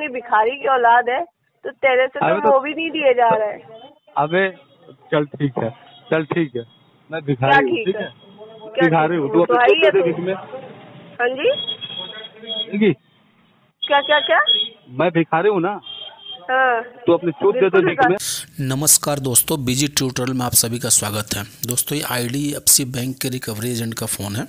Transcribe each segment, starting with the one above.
इतनी भिखारी की औलाद है तो तेरे से तो वो भी नहीं दिए जा रहा है। अबे चल ठीक है, मैं भिखारी हूँ, ठीक है, भिखारी हूँ, तू अपने हाँ जी, क्या मैं भिखारी हूँ ना, हाँ, तो अपनी चूत दे दे बीच में। नमस्कार दोस्तों, बीजी ट्यूटोरियल में आप सभी का स्वागत है। दोस्तों ये IDFC बैंक के रिकवरी एजेंट का फ़ोन है।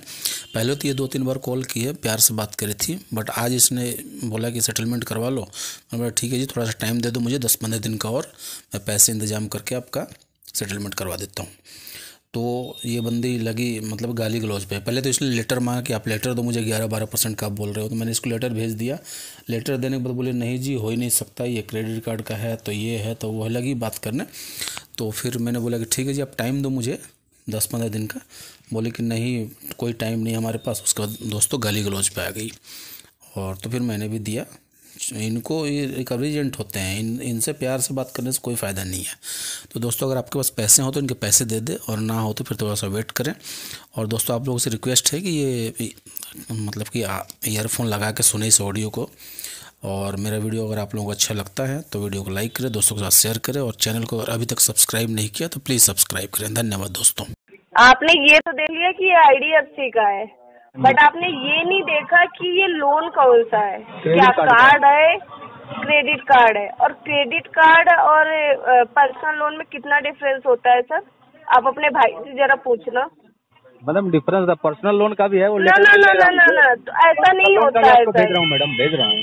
पहले तो ये 2-3 बार कॉल की है, प्यार से बात करी थी, बट आज इसने बोला कि सेटलमेंट करवा लो। मैं बोला ठीक है जी, थोड़ा सा टाइम दे दो मुझे 10-15 दिन का, और मैं पैसे इंतजाम करके आपका सेटलमेंट करवा देता हूँ। तो ये बंदी लगी मतलब गाली गलौज पे। पहले तो इसलिए लेटर मांगा कि आप लेटर दो मुझे, 11-12% का आप बोल रहे हो। तो मैंने इसको लेटर भेज दिया। लेटर देने के बाद बोले नहीं जी हो ही नहीं सकता, ये क्रेडिट कार्ड का है, तो ये है, तो वह लगी बात करने। तो फिर मैंने बोला कि ठीक है जी आप टाइम दो मुझे 10-15 दिन का। बोले कि नहीं कोई टाइम नहीं हमारे पास। उसके बाद दोस्तों गाली गलौज पे आ गई, और तो फिर मैंने भी दिया। इनको ये रिकवरी एजेंट होते हैं, इनसे प्यार से बात करने से कोई फ़ायदा नहीं है। तो दोस्तों अगर आपके पास पैसे हो तो इनके पैसे दे दे, और ना हो तो फिर थोड़ा सा वेट करें। और दोस्तों आप लोगों से रिक्वेस्ट है कि ये मतलब कि ईयरफोन लगा के सुने इस ऑडियो को। और मेरा वीडियो अगर आप लोगों को अच्छा लगता है तो वीडियो को लाइक करें, दोस्तों के साथ शेयर करें, और चैनल को अगर अभी तक सब्सक्राइब नहीं किया तो प्लीज़ सब्सक्राइब करें। धन्यवाद दोस्तों। आपने ये तो देख लिया कि ये IDFC का है, बट आपने ये नहीं देखा कि ये लोन कौन सा है, क्या कार्ड है, क्रेडिट कार्ड है। और क्रेडिट कार्ड और पर्सनल लोन में कितना डिफरेंस होता है सर? आप अपने भाई से जरा पूछना। मैडम डिफरेंस पर्सनल लोन का भी है वो। ना, तो ऐसा नहीं होता है सर। भेज रहा हूँ मैडम, भेज रहा हूँ।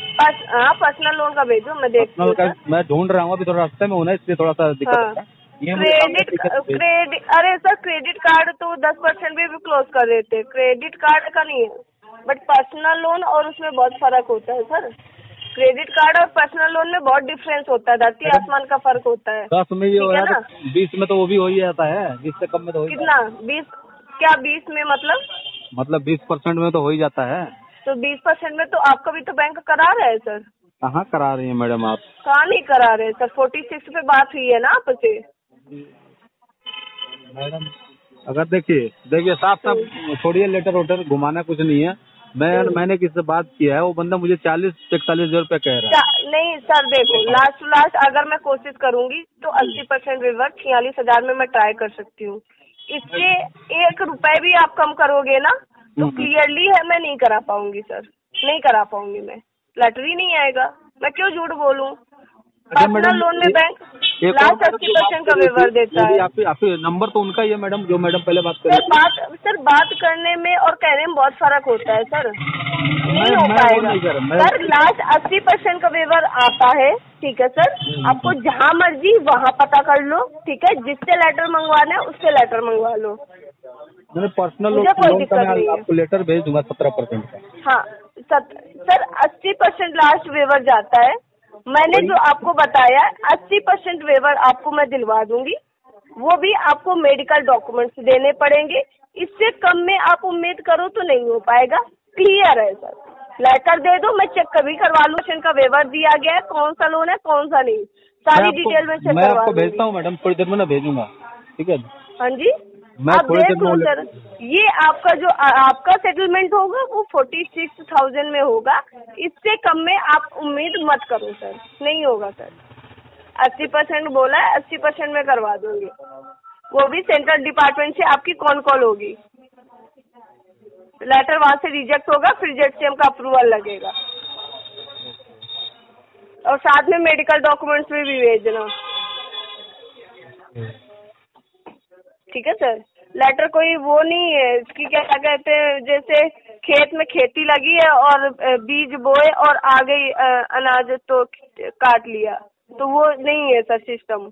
हाँ पर्सनल लोन का भेजो, मैं देखती हूँ। मैं ढूंढ रहा हूँ, अभी थोड़ा रास्ते में हूँ ना, इसलिए थोड़ा सा दिक्कत है। क्रेडिट अरे सर क्रेडिट कार्ड तो 10% भी क्लोज कर देते हैं, क्रेडिट कार्ड का नहीं है। बट पर्सनल लोन और उसमें बहुत फर्क होता है सर। क्रेडिट कार्ड और पर्सनल लोन में बहुत डिफरेंस होता है, धरती आसमान का फर्क होता है। 10 में ये हो रहा है, 20 में तो वो भी हो ही जाता है, 20 से कम में तो कितना 20? क्या 20 में मतलब 20% में तो हो ही जाता है। तो 20% में तो आपका भी तो बैंक करा रहा है सर। कहाँ करा रही है मैडम आप? कहाँ नहीं करा रहे सर, 46 पे बात हुई है ना आपसे मैडम। अगर देखिए साफ छोड़िए, लेटर वोटर घुमाना कुछ नहीं है। मैंने किससे बात किया है, वो बंदा मुझे 40-41 हज़ार रुपये कह रहा है। नहीं सर देखो, लास्ट अगर मैं कोशिश करूंगी तो 80% रिवर्स 46,000 में मैं ट्राई कर सकती हूँ। इससे 1 रुपए भी आप कम करोगे ना तो क्लियरली है मैं नहीं करा पाऊंगी सर, नहीं करा पाऊंगी मैं। लेटर ही नहीं आएगा, मैं क्यों झूठ बोलूं। पर्सनल लोन में बैंक लास्ट 80% का वेवर देता है। आपके नंबर तो उनका ही है मैडम, जो मैडम पहले बात कर रही सर बात करने में और कहने में बहुत फर्क होता है सर, नहीं हो पाएगा सर। लास्ट 80% का वेवर आता है, ठीक है सर। आपको जहाँ मर्जी वहाँ पता कर लो, ठीक है। जिससे लेटर मंगवाना है उससे लेटर मंगवा लो। मैंने पर्सनल लोन का मैं आपको लेटर भेज दूंगा 17% का। हाँ सर 80% लास्ट वेवर जाता है। मैंने जो आपको बताया 80% वेवर आपको मैं दिलवा दूंगी, वो भी आपको मेडिकल डॉक्यूमेंट्स देने पड़ेंगे। इससे कम में आप उम्मीद करो तो नहीं हो पाएगा। क्लियर है सर, लेटर दे दो, मैं चेक कभी करवा लूँ। का वेवर दिया गया है, कौन सा लोन है कौन सा नहीं, सारी डिटेल में चेक करवा आपको भेजता हूँ मैडम, थोड़ी देर में ना भेजूंगा, ठीक है। हाँ जी, आप देख लो सर। ये आपका जो आपका सेटलमेंट होगा वो 46,000 में होगा। इससे कम में आप उम्मीद मत करो सर, नहीं होगा सर। 80% बोला है, 80% में करवा दूंगी। वो भी सेंट्रल डिपार्टमेंट से आपकी कौन कॉल होगी, लेटर वहाँ से रिजेक्ट होगा, फिर जेडसीएम का अप्रूवल लगेगा, और साथ में मेडिकल डॉक्यूमेंट्स में भी भेजना, ठीक है सर। लेटर कोई वो नहीं है इसकी, क्या कहते हैं, जैसे खेत में खेती लगी है और बीज बोए और आ गई अनाज तो काट लिया, तो वो नहीं है सर सिस्टम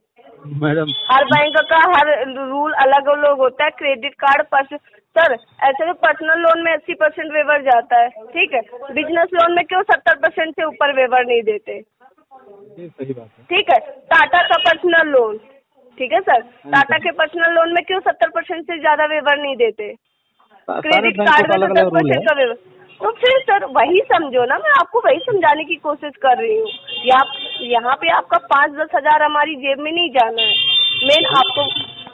मैडम। हर बैंक का हर रूल अलग अलग होता है। क्रेडिट कार्ड सर ऐसे तो पर्सनल लोन में 80% वेवर जाता है, ठीक है। बिजनेस लोन में क्यों 70% से ऊपर वेवर नहीं देते? सही बात है, ठीक है। टाटा का पर्सनल लोन, ठीक है सर, टाटा के पर्सनल लोन में क्यों 70% से ज्यादा वेवर नहीं देते? क्रेडिट कार्ड में तो 10% का वेवर। तो फिर सर वही समझो ना, मैं आपको वही समझाने की कोशिश कर रही हूँ। यहाँ पे आपका 5-10 हज़ार हमारी जेब में नहीं जाना है। मेन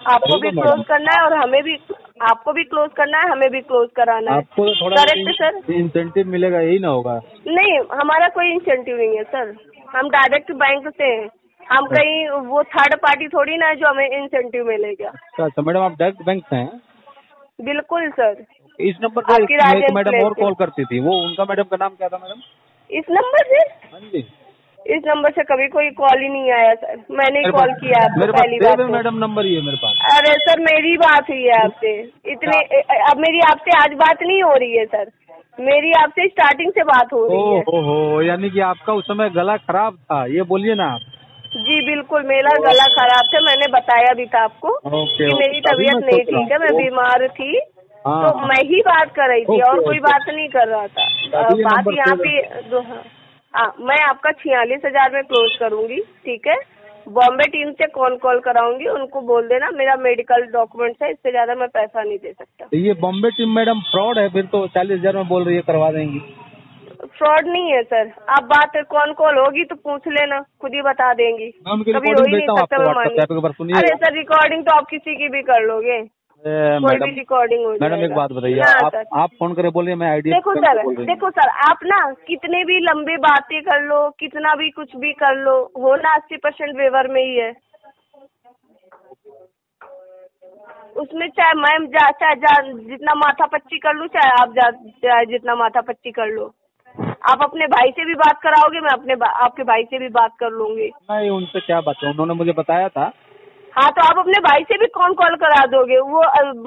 आपको भी क्लोज करना है और हमें भी आपको भी क्लोज करना है, हमें भी क्लोज कराना है। आपको थोड़ा करेक्ट सर। इंसेंटिव मिलेगा, यही ना होगा? नहीं, हमारा कोई इंसेंटिव नहीं है सर, हम डायरेक्ट बैंक से हैं, हम कहीं वो थर्ड पार्टी थोड़ी ना है जो हमें इंसेंटिव मिलेगा। अच्छा मैडम, आप डायरेक्ट बैंक से हैं? बिल्कुल सर। इस नंबर पे आपकी एक मैडम राजेंद्र और कॉल करती थी, वो उनका मैडम का नाम क्या था मैडम? इस नंबर से? हाँ जी। इस नंबर से कभी कोई कॉल ही नहीं आया सर, मैंने ही कॉल किया आपको मेरे पहली पास बार। मैडम नंबर ही है मेरे पास। अरे सर, मेरी बात हुई है आपसे इतने, अब मेरी आपसे आज बात नहीं हो रही है सर, मेरी आपसे स्टार्टिंग से बात हो रही है। ओहो, यानी कि आपका उस समय गला खराब था, ये बोलिए ना आप। जी बिल्कुल, मेरा गला खराब था, मैंने बताया भी था आपको कि मेरी तबीयत नहीं ठीक है, मैं बीमार थी। तो मैं ही बात कर रही थी और कोई बात नहीं कर रहा था। बात यहाँ पे हाँ, मैं आपका 46,000 में क्लोज करूंगी, ठीक है। बॉम्बे टीम से कॉल कराऊंगी, उनको बोल देना मेरा मेडिकल डॉक्यूमेंट्स है, इससे ज्यादा मैं पैसा नहीं दे सकता। तो ये बॉम्बे टीम मैडम फ्रॉड है फिर तो, 40,000 में बोल रही है करवा देंगी। फ्रॉड नहीं है सर, आप बात कॉल होगी तो पूछ लेना, खुद ही बता देंगी। कभी हो ही नहीं सकता। अरे सर, रिकॉर्डिंग तो आप किसी की भी कर लोगे, कोई भी रिकॉर्डिंग हो जाएगा। मैडम एक बात बताइए, आप फोन करे बोलिए मैं आईडी। देखो सर, आप ना कितने भी लंबी बातें कर लो, कितना भी कुछ भी कर लो, हो ना 80% वेवर में ही है। उसमें चाहे मैं चाहे जितना माथा पच्ची कर लूँ, चाहे आप जितना माथा पच्ची कर लो, आप अपने भाई से भी बात कराओगे, मैं आपके भाई से भी बात कर लूंगी। नहीं, उनसे क्या बात है, उन्होंने मुझे बताया था। हाँ, तो आप अपने भाई से भी कॉल करा दोगे, वो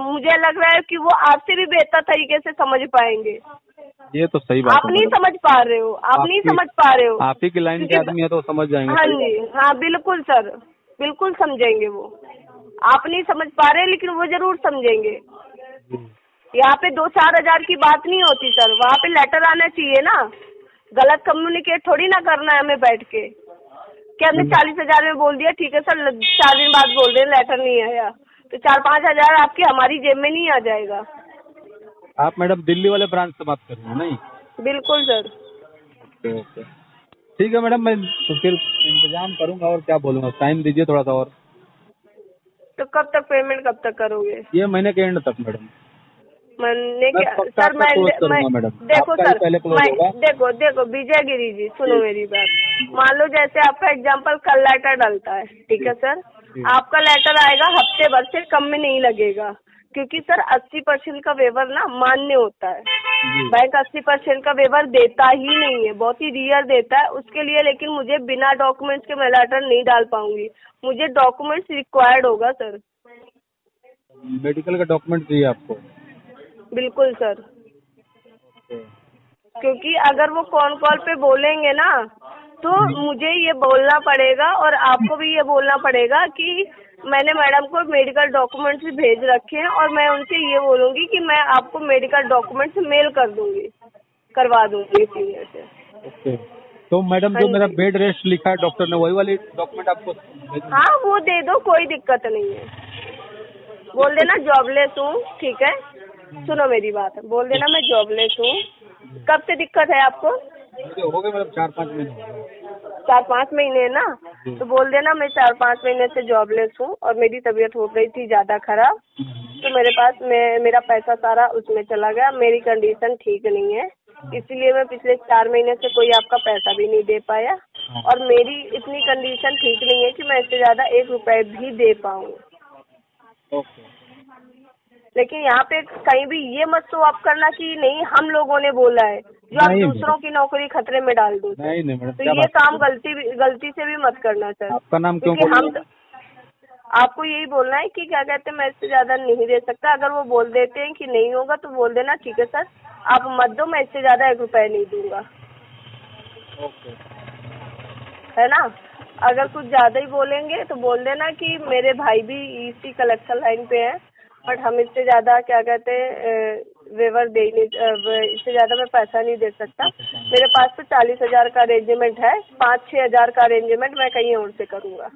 मुझे लग रहा है कि वो आपसे भी बेहतर तरीके से समझ पाएंगे। ये तो सही बात है। आप नहीं समझ पा रहे हो, आप ही की लाइन के आदमी है तो समझ जाएंगे। हाँ जी, हाँ बिल्कुल सर, बिल्कुल समझेंगे वो। आप नहीं समझ पा रहे, लेकिन वो जरूर समझेंगे। यहाँ पे 2-4 हजार की बात नहीं होती सर, वहाँ पे लेटर आना चाहिए ना। गलत कम्युनिकेट थोड़ी ना करना है हमें बैठ के, कि हमने 40,000 में बोल दिया, ठीक है सर, 4 दिन बाद बोल रहे लेटर नहीं आया, तो 4-5 हजार आपकी हमारी जेब में नहीं आ जाएगा। आप मैडम दिल्ली वाले ब्रांच से बात कर रहे हैं? नहीं, बिल्कुल सर। ओके, ठीक है मैडम, मैं तो फिर इंतजाम करूंगा, और क्या बोलूँगा, टाइम दीजिए थोड़ा सा और। तो कब तक पेमेंट कब तक करोगे? ये महीने के एंड तक मैडम। सर मैं देखो विजय गिरी जी, सुनो मेरी बात। मान लो जैसे आपका एग्जांपल कल लेटर डलता है, ठीक है सर, आपका लेटर आएगा हफ्ते भर से कम में नहीं लगेगा, क्योंकि सर 80% का वेवर ना मान्य होता है। बैंक 80% का वेवर देता ही नहीं है, बहुत ही रियर देता है उसके लिए। लेकिन मुझे बिना डॉक्यूमेंट्स के मैं लेटर नहीं डाल पाऊंगी, मुझे डॉक्यूमेंट्स रिक्वायर्ड होगा सर। मेडिकल का डॉक्यूमेंट चाहिए आपको? बिल्कुल सर, क्योंकि अगर वो कॉल पे बोलेंगे ना, तो मुझे ये बोलना पड़ेगा और आपको भी ये बोलना पड़ेगा कि मैंने मैडम को मेडिकल डॉक्यूमेंट्स भेज रखे हैं, और मैं उनसे ये बोलूंगी कि मैं आपको मेडिकल डॉक्यूमेंट्स मेल करवा दूंगी सीनियर से। ओके, तो मैडम जो मेरा बेड रेस्ट लिखा है डॉक्टर ने, वही वाली डॉक्यूमेंट आपको? हाँ, वो दे दो, कोई दिक्कत नहीं है। बोल देना जॉबलेस हूँ, ठीक है, सुनो मेरी बात, बोल देना मैं जॉबलेस हूँ। कब से दिक्कत है आपको? हो गए मतलब 4-5 महीने। 4-5 महीने ना, तो बोल देना मैं 4-5 महीने से जॉबलेस हूँ और मेरी तबीयत हो गई थी ज्यादा खराब, तो मेरा पैसा सारा उसमें चला गया, मेरी कंडीशन ठीक नहीं है, इसलिए मैं पिछले 4 महीने से कोई आपका पैसा भी नहीं दे पाया, और मेरी इतनी कंडीशन ठीक नहीं है कि मैं इससे ज्यादा 1 रुपए भी दे पाऊँ। लेकिन यहाँ पे कहीं भी ये मत शो अप करना कि नहीं हम लोगों ने बोला है, जो आप दूसरों की नौकरी खतरे में डाल दो। नहीं मैडम, तो ये काम गलती से भी मत करना सर। आपका नाम क्यों? क्योंकि आपको यही बोलना है कि क्या कहते हैं, मैं इससे ज्यादा नहीं दे सकता। अगर वो बोल देते हैं कि नहीं होगा तो बोल देना ठीक है सर, आप मत दो, मैं इससे ज्यादा 1 रुपए नहीं दूंगा। है ना? अगर कुछ ज्यादा ही बोलेंगे तो बोल देना कि मेरे भाई भी इसी कलेक्शन लाइन पे है, बट हम इससे ज्यादा क्या कहते हैं वेवर दे नहीं, इससे ज्यादा मैं पैसा नहीं दे सकता। मेरे पास तो 40,000 का अरेंजमेंट है, 5-6 हजार का अरेंजमेंट मैं कहीं और से करूँगा।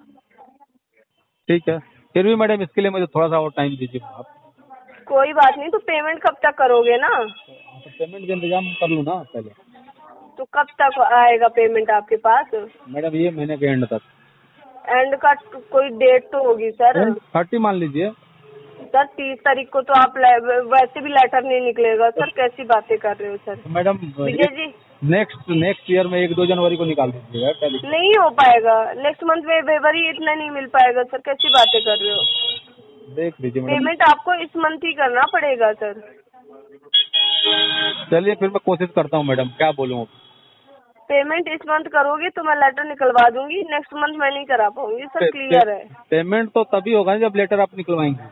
ठीक है, फिर भी मैडम इसके लिए मुझे थोड़ा सा और टाइम दीजिए आप। कोई बात नहीं, तो पेमेंट कब तक करोगे ना? तो पेमेंट का इंतजाम कर लूँ ना पहले। तो कब तक आएगा पेमेंट आपके पास? मैडम ये महीने के एंड तक। एंड का कोई डेट तो होगी सर? 30 मान लीजिए। सर 30 तारीख को तो आप वैसे भी लेटर नहीं निकलेगा सर, कैसी बातें कर रहे हो सर। तो madam Vijay ji next year में 1-2 जनवरी को निकाल दीजिएगा। नहीं हो पाएगा, नेक्स्ट मंथ में वेवर ही इतना नहीं मिल पाएगा सर, कैसी बातें कर रहे हो। देख लीजिए मैडम, पेमेंट आपको इस मंथ ही करना पड़ेगा सर। चलिए फिर मैं कोशिश करता हूँ मैडम, क्या बोलूँ। पेमेंट इस मंथ करोगे तो मैं लेटर निकलवा दूंगी, नेक्स्ट मंथ मैं नहीं करा पाऊंगी सर, क्लियर है। पेमेंट तो तभी होगा जब लेटर आप निकलवाएंगे।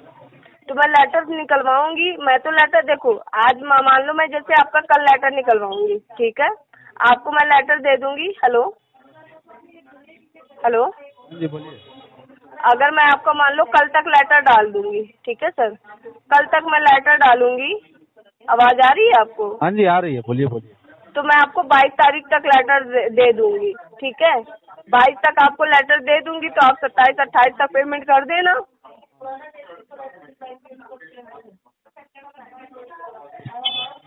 तो मैं लेटर निकलवाऊंगी, मैं तो लेटर देखो आज मान लो मैं जैसे आपका कल लेटर निकलवाऊंगी, ठीक है, आपको मैं लेटर दे दूंगी। हेलो जी बोलिए। अगर मैं आपको मान लो कल तक लेटर डाल दूंगी, ठीक है सर, कल तक मैं लेटर डालूंगी, आवाज आ रही है आपको? हाँ जी आ रही है, बोलिए बोलिए। तो मैं आपको 22 तारीख तक लेटर दे दूंगी, ठीक है, 22 तक आपको लेटर दे दूंगी, तो आप 27-28 तक पेमेंट कर देना।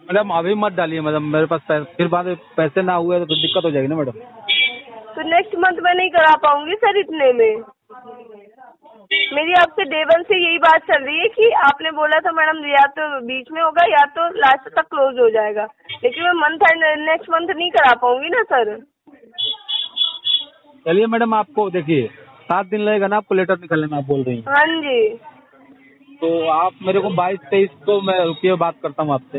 मैडम अभी मत डालिए मैडम, मेरे पास फिर बाद में पैसे ना हुए तो दिक्कत हो जाएगी ना मैडम। तो नेक्स्ट मंथ में नहीं करा पाऊंगी सर इतने में। मेरी आपसे डे वन से यही बात चल रही है कि आपने बोला था मैडम या तो बीच में होगा या तो लास्ट तक क्लोज हो जाएगा, लेकिन मैं मंथ एंड नेक्स्ट मंथ नहीं करा पाऊंगी ना सर। चलिए मैडम, आपको देखिए 7 दिन लगेगा ना आपको लेटर निकलने में, आप बोल रही हैं। हाँ जी। तो आप मेरे को 22-23 को मैं रुकिए बात करता हूँ आपसे।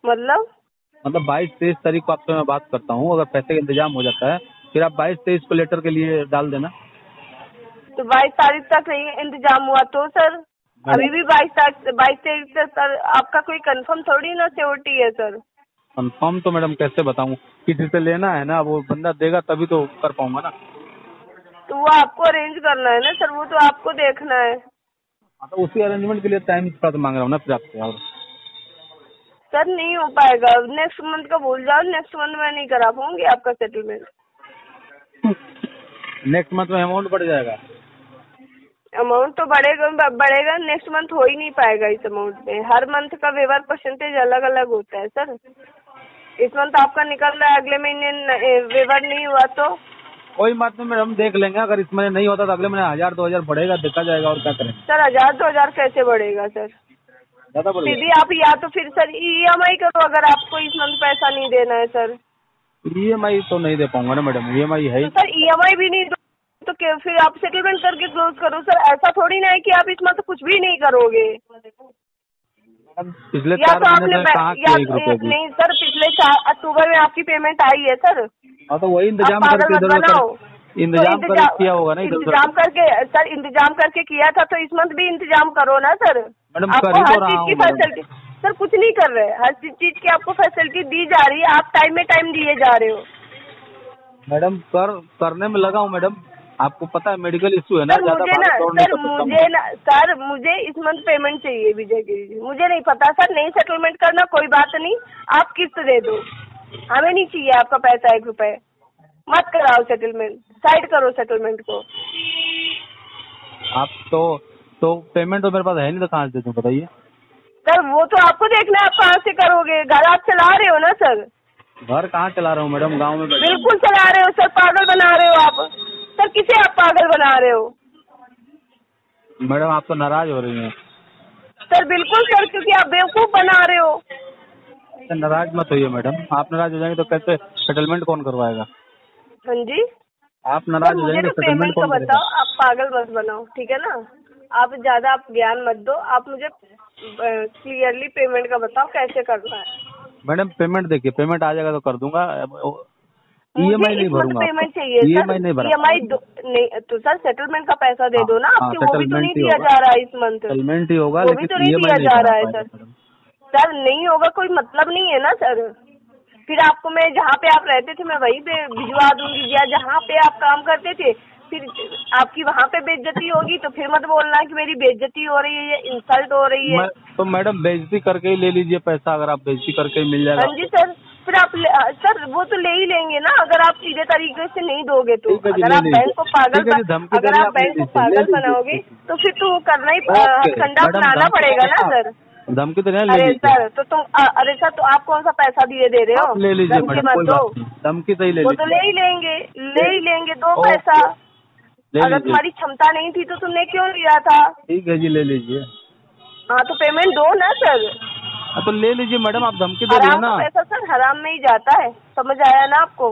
मतलब 22-23 तारीख को आपसे मैं बात करता हूँ, अगर पैसे का इंतजाम हो जाता है फिर आप 22-23 को लेटर के लिए डाल देना। तो 22 तारीख तक नहीं इंतजाम हुआ तो सर, अभी भी 22 तारीख तक सर, आपका कोई कंफर्म थोड़ी ना सिक्योरिटी है सर। कंफर्म तो मैडम कैसे बताऊँ, किसी से लेना है ना, वो बंदा देगा तभी तो कर पाऊंगा ना। तो वो आपको अरेंज करना है ना सर, वो तो आपको देखना है। तो उसी अरेंजमेंट के लिए टाइम थोड़ा मांग रहा हूँ ना फिर आपसे। और सर नहीं हो पाएगा, नेक्स्ट मंथ का भूल जाओ, नेक्स्ट मंथ में नहीं करा पाऊंगी आपका सेटलमेंट। नेक्स्ट मंथ में अमाउंट बढ़ जाएगा। अमाउंट तो बढ़ेगा, नेक्स्ट मंथ हो ही नहीं पाएगा इस अमाउंट में। हर मंथ का वेवर परसेंटेज अलग अलग होता है सर। इस मंथ आपका निकल रहा है, अगले महीने वेवर नहीं हुआ तो कोई बात नहीं मैडम, देख लेंगे। अगर इस महीने नहीं होता तो अगले महीने 1000-2000 बढ़ेगा, देखा जाएगा। और क्या करेंगे सर, 1000-2000 कैसे बढ़ेगा सर? ज्यादा बढ़ेगा। फिर भी आप या तो फिर सर EMI करो, अगर आपको इस मंथ पैसा नहीं देना है सर। EMI तो नहीं दे पाऊंगा ना मैडम, EMI है। तो सर EMI भी नहीं तो फिर आप सेटलमेंट करके क्लोज करो सर। ऐसा थोड़ी ना है कि आप इस मंथ कुछ भी नहीं करोगे। पिछले या 4 तो महीने आपने से कहाँ किया 1 रुपये भी? नहीं सर, पिछले 4 अक्टूबर में आपकी पेमेंट आई है सर। हाँ तो वही इंतजाम करके इंतजाम करके किया होगा ना। इंतजाम करके सर, इंतजाम करके किया था तो इस मंथ भी इंतजाम करो ना सर। मैडम आपको कर ही तो हर रहा चीज हूँ की फैसिलिटी सर, कुछ नहीं कर रहे, हर चीज की आपको फैसिलिटी दी जा रही है, आप टाइम में टाइम दिए जा रहे हो। मैडम करने में लगा हूँ मैडम, आपको पता है मेडिकल इशू है ना, सर मुझे इस मंथ पेमेंट चाहिए विजय गिरी। मुझे नहीं पता सर, नहीं सेटलमेंट करना कोई बात नहीं, आप किस्त दे दो, हमें नहीं चाहिए आपका पैसा 1 रुपए। मत कराओ सेटलमेंट, साइड करो सेटलमेंट को। आप तो पेमेंट तो मेरे पास है नहीं, तो कहाँ से दे दूँ बताइए? सर वो तो आपको देखना है, आप कहाँ से करोगे। घर आप चला रहे हो ना सर? घर कहाँ चला रहा हूँ मैडम, गांव में बैठे। बिल्कुल चला रहे हो सर, पागल बना रहे हो आप सर। किसे आप पागल बना रहे हो मैडम? आप तो नाराज हो रही हैं सर। बिल्कुल सर, क्योंकि आप बेवकूफ बना रहे हो। नाराज मत होइए मैडम, आप नाराज हो जाएंगे तो कैसे सेटलमेंट कौन करवाएगा? हाँ जी, आप नाराज हो जाएंगे तो पेमेंट का बताओ, आप पागल मत बनाओ, ठीक है ना? आप ज्यादा ज्ञान मत दो, आप मुझे क्लियरली पेमेंट का बताओ कैसे करना है। मैडम पेमेंट देखिए, पेमेंट आ जाएगा तो कर दूंगा। EMI नहीं भरूंगा। पेमेंट चाहिए EMI नहीं भरा। EMI नहीं तो सर सेटलमेंट का पैसा दे दो ना आपके। वो भी तो नहीं दिया जा रहा है इस मंथ। सेटलमेंट ही होगा, वो भी तो नहीं दिया जा रहा है सर। सर नहीं होगा, कोई मतलब नहीं है ना सर। फिर आपको मैं जहाँ पे आप रहते थे मैं वहीं पे भिजवा दूंगी, या जहाँ पे आप काम करते थे फिर आपकी वहाँ पे बेइज्जती होगी तो फिर मत बोलना कि मेरी बेइज्जती हो रही है या इंसल्ट हो रही है। तो मैडम बेइज्जती करके ही ले लीजिए पैसा, अगर आप बेइज्जती करके मिल जाएगा। हाँ जी सर, फिर आप सर वो तो ले ही लेंगे ना, अगर आप सीधे तरीके से नहीं दोगे तो। अगर आप बैंक को पागल बनाओगे तो फिर तो करना ही, हथकंडा अपनाना पड़ेगा ना सर। धमकी तो नहीं? अरे सर तो तुम अरे सर तो आप कौन सा पैसा दे दे रहे हो? ले लीजिए मैडम, कोई बात नहीं, धमकी तो ही ले लीजिए। वो तो ले ही लेंगे, दो पैसा। अगर तुम्हारी क्षमता नहीं थी तो तुमने क्यों लिया था? ठीक है जी, ले लीजिए। हाँ तो पेमेंट दो ना सर। तो ले लीजिए मैडम, आप धमकी दे रही है ना। पैसा सर हराम में ही जाता है, समझ आया ना आपको?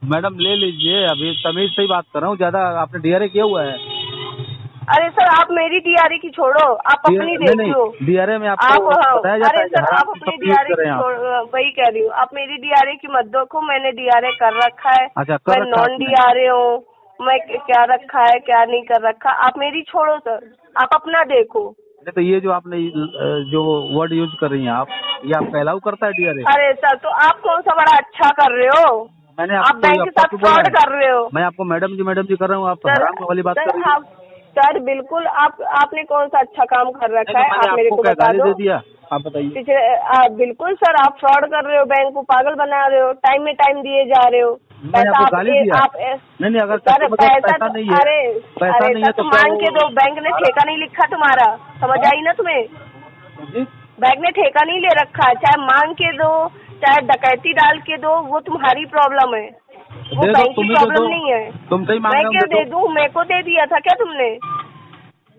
मैडम ले लीजिए, अभी तमीज से ही बात कर रहा हूँ। ज्यादा आपने डीआरए किया हुआ है? अरे सर आप मेरी डीआरए की छोड़ो, आप अपनी देख लो। डीआरए में आपको बताया जाता है। अरे सर आप अपनी डीआरए की, वही कह रही हूँ, आप मेरी डीआरए की मत देखो। मैंने डीआरए कर रखा है। अच्छा, मैं नॉन डीआरए हूँ, मैं क्या रखा है क्या नहीं कर रखा, आप मेरी छोड़ो सर, आप अपना देखो। तो ये जो आपने जो वर्ड यूज कर रही हैं आप, ये आपका अलाउ करता है डीआरए? अरे सर तो आप कौन सा बड़ा अच्छा कर रहे हो? मैंने आप बैंक के साथ फ्रॉड कर रहे हो। मैं आपको मैडम जी कर रहा हूँ, आप हराम वाली बात कर रही हैं। सर बिल्कुल, आपने कौन सा अच्छा काम कर रखा है, आप मेरे को बता दो। आप बताइए। पिछले बिल्कुल सर आप फ्रॉड कर रहे हो, बैंक को पागल बना रहे हो, टाइम में टाइम दिए जा रहे हो। पैसा आप नहीं, अगर सर पैसा नहीं है, पैसा नहीं है तो मान के दो, बैंक ने ठेका नहीं लिखा तुम्हारा, समझ आई ना तुम्हें? बैंक ने ठेका नहीं ले रखा है, चाहे मांग के दो चाहे डकैती डाल के दो, वो तुम्हारी प्रॉब्लम है, वो बैंक की प्रॉब्लम नहीं है। तुमसे ही मैं क्यों दे दूं? मेरे को दे दिया था क्या तुमने?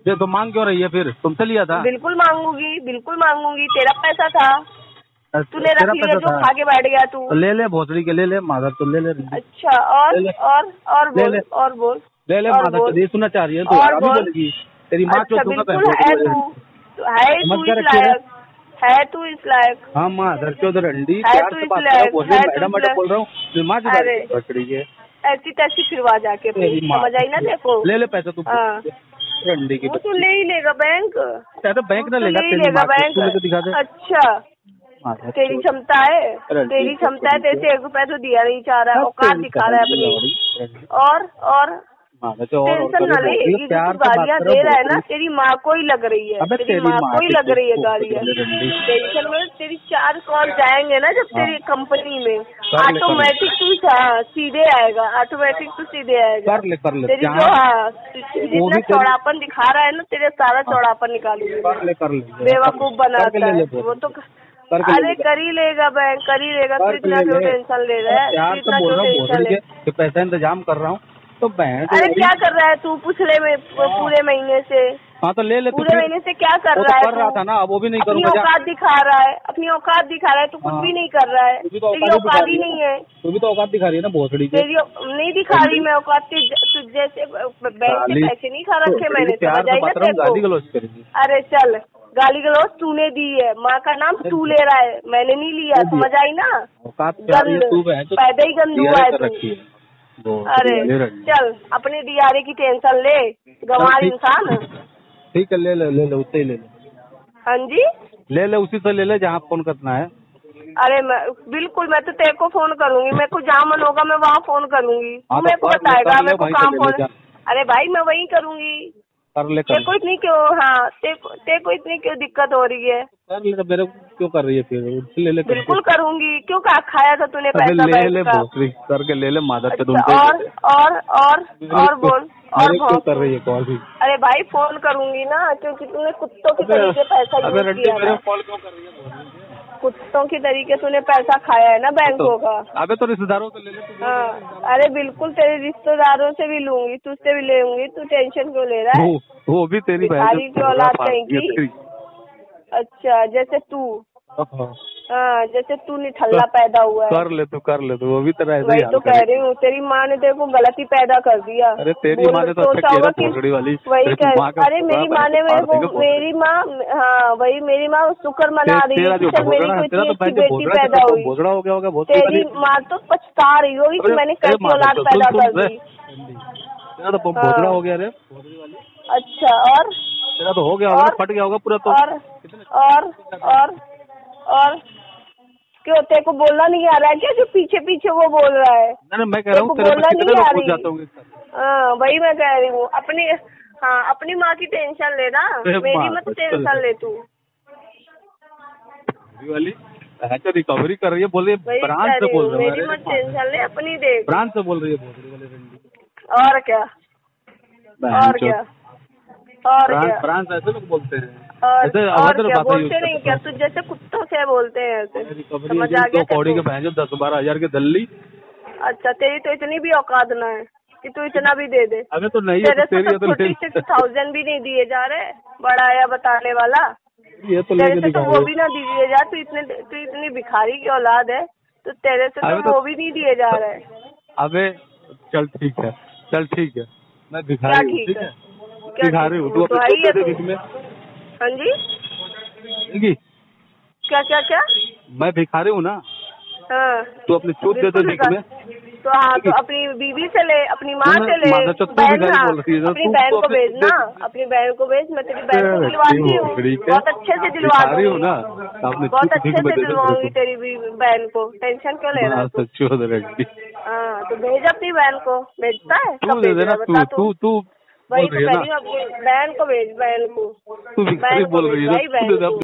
ये तो मांग क्यों रही है फिर? तुमसे लिया था? बिल्कुल मांगूंगी, बिल्कुल मांगूंगी, तेरा पैसा था, तूने रख लिया जो खा के बैठ गया तू। तो ले ले भोसड़ी के, ले ले माधर तो ले ले। अच्छा और बोल ले ले माधर, ये सुनना चाह रही है तो तेरी माँ क्यों दूंगा? है तू इस लायक। हाँ माधर चौधरी रंडी मैडम बोल रहा हूँ। माँ की ऐसी तैसी फिरवा जाके समझ आई ना? देखो ले ले पैसा तू रंडी की, तू ले ही लेगा बैंक, तो बैंक ना लेगा बैंक। दिखा दे। अच्छा तेरी क्षमता है, तेरी क्षमता है, तेरे से 1 रुपया तो दिया नहीं चाह रहा है, औकात दिखा रहा है अपनी। और टेंशन ना ले, ये जो गालियाँ दे रहा है ना तेरी माँ को ही लग रही है, तेरी माँ को ही लग रही है गालियाँ। टेंशन में तेरी 4 कॉल जाएंगे ना जब तेरी कंपनी में, ऑटोमेटिक तू सीधे आएगा, ऑटोमेटिक तू सीधे आएगा। तेरी जो जितना चौड़ापन दिखा रहा है ना, तेरे सारा चौड़ापन निकालूंगी, बेवकूफ बनाता है वो तो। अरे कर ही लेगा बैंक, कर ही लेगा, तू इतना क्यों टेंशन ले रहा है? इतना क्यों टेंशन ले? पैसा इंतजाम कर रहा हूँ तो बैंक। अरे क्या कर रहा है तू पिछले में पूरे महीने से? हाँ तो ले ले, पूरे महीने से क्या कर रहा है? कर रहा था ना, वो भी नहीं करूँगा। अपनी औकात दिखा रहा है, अपनी औकात दिखा रहा है, तू कुछ भी नहीं कर रहा है, तेरी औकात ही नहीं है। तू भी तो औकात दिखा रही है ना भोसड़ी की। तेरी नहीं दिखा रही मैं औकात, जैसे बैंक से पैसे नहीं खा रखे मैंने, समझ आई ना तेरे को? अरे चल, गाली गलौज तूने दी है, माँ का नाम तू ले रहा है, मैंने नहीं लिया, समझ आई ना? पैदा ही गंद हुआ है तू। अरे चल अपने डीआरए की टेंशन ले, गंवार इंसान। ठीक है ले ले उससे ही ले ले। हाँ जी ले उसी से ले ले जहाँ फोन करना है। अरे बिल्कुल, मैं तो तेरे को फोन करूंगी, मेरे को जहाँ मन होगा मैं वहाँ फोन करूंगी, तू मेरे को बताएगा मेरे को कहाँ फोन। अरे भाई मैं वही करूंगी, तेरे को इतनी क्यों, हाँ तेरे को इतनी क्यों दिक्कत हो रही है? मेरे क्यों कर रही है फिर? ले ले बिल्कुल करूंगी, क्यों खाया था तूने पैसा? ले करके ले ले मादर के। और बोल क्यों कर रही है कॉल भी? अरे भाई फोन करूंगी ना, क्योंकि तूने कुत्तों की तरीके पैसा यूज किया है। कॉल क्यों कर रही है? कुत्तों की तरीके तूने पैसा खाया है ना बैंकों का। अबे तो रिश्तेदारों से ले ले। हाँ अरे बिल्कुल तेरे रिश्तेदारों से भी लूंगी, तुझसे भी लेंगी, तू टेंशन क्यों ले रहा है? वो भी तेरी भिखारी की औलाद कहेंगी। अच्छा जैसे तू, हाँ जैसे तू निठल्ला पैदा हुआ है। कर ले तू वो भी तेरा ऐसा ही वही तो कह रही हूँ, तेरी माँ ने तेरे को गलत ही पैदा कर दिया। अरे तेरी माँ ने तो अच्छा किया भोसड़ी वाली। वही कह, अरे मेरी माँ ने मेरे को, मेरी माँ, हाँ वही मेरी माँ शुक्र मना रही है, मेरी को इतनी अच्छी बेटी पैदा हुई। हो गया तेरी माँ तो पछता रही होगी कि मैंने कैसी औलाद पैदा कर दी। तेरा तो भोसड़ा हो गया रे। अच्छा और तेरा तो हो गया होगा, फट गया होगा पूरा तो। और क्यों तेरे को बोलना नहीं आ रहा है क्या, जो पीछे पीछे वो बोल रहा है? नहीं मैं कह रहा हूँ बोलना नहीं आ रही। हाँ वही मैं कह रही हूँ, अपनी माँ की टेंशन ले ना, मेरी मत टेंशन ले तू। रिकवरी कर रही है, बोल रही है ब्रांच से बोल रही है, मेरी मत टेंशन ले, अपनी देख। ब्रांच से बोल रही है और क्या ब्रांच ऐसे लोग बोलते हैं। और क्या बोलते नहीं क्या? तू जैसे कुत्तों से बोलते हैं ऐसे, समझ आ गया? कौड़ी के 10-12 हजार के दल्ली। अच्छा, तेरी तो इतनी भी औकात ना है कि तू इतना भी दे दे। अबे तो नहीं है तेरे तो से तेरी तो है तो ले 46,000 भी नहीं दिए जा रहे, बड़ा आया बताने वाला। ये तो तेरे लेके से तो दिखा वो दे। भी ना दिए जा, तू इतनी भिखारी की औलाद है, तो तेरे से अबे तो वो भी नहीं दिए जा रहे। अबे चल ठीक है, चल ठीक है, मैं क्या भिखारी हूँ, ठीक ठीक है? है, क्या भिखारी हूँ, तू तो अपनी है ही छूट है दे दे तू। बीच में। हाँ जी, ठीक, क्या क्या क्या? मैं भिखारी हूँ ना, हाँ, तू अपनी छूट दे दे बिल्कुल बीच में। तो हाँ, तो अपनी बीवी से ले, अपनी माँ तूने से ले, माता चौथ तू बहन, भिखारी हाँ बोल रही है, अपनी तू बहन तू को अपनी भेज दे ना, दे। अपनी बहन को भेज, मैं तेरी बहन को ठीक दिलवाती है, हूँ, ठीक है, बहुत अच्छे से दिलवा भिखारी हूँ दूंगी, ना, अपनी बहुत छूट अच्छे भीख में से दे दे दिलवाऊंगी मेरे तेरी बहन को, टेंशन क्यों ले रहा है को। तू? चौध रखी, हाँ, तो भेज अपनी बहन को, भेजता है? तू कब दे भेज देना, रहा है बता तू तू वही बोल तो रही है कह ना, रही हूँ, अपनी बहन को भेज, बहन को, तू भिखारी बहन को बोल भेज रही है ना, भाई, तू बहन दे दे को।